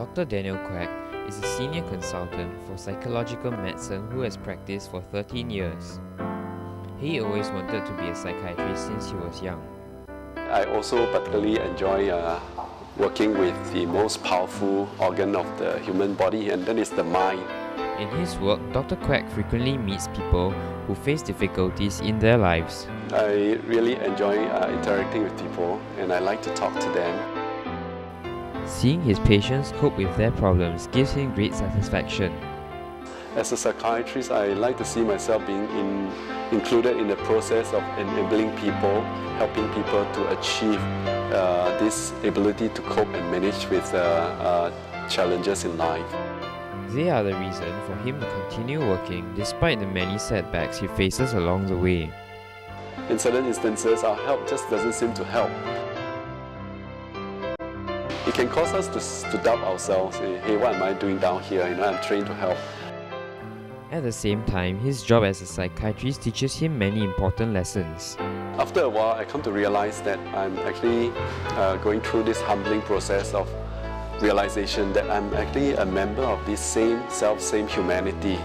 Dr. Daniel Quek is a senior consultant for psychological medicine who has practiced for 13 years. He always wanted to be a psychiatrist since he was young. I also particularly enjoy working with the most powerful organ of the human body, and that is the mind. In his work, Dr. Quek frequently meets people who face difficulties in their lives. I really enjoy interacting with people, and I like to talk to them. Seeing his patients cope with their problems gives him great satisfaction. As a psychiatrist, I like to see myself being included in the process of enabling people, helping people to achieve this ability to cope and manage with challenges in life. They are the reason for him to continue working despite the many setbacks he faces along the way. In certain instances, our help just doesn't seem to help. It can cause us to doubt ourselves. Hey, what am I doing down here? I'm trained to help. At the same time, his job as a psychiatrist teaches him many important lessons. After a while, I come to realize that I'm actually going through this humbling process of realization that I'm actually a member of this same humanity.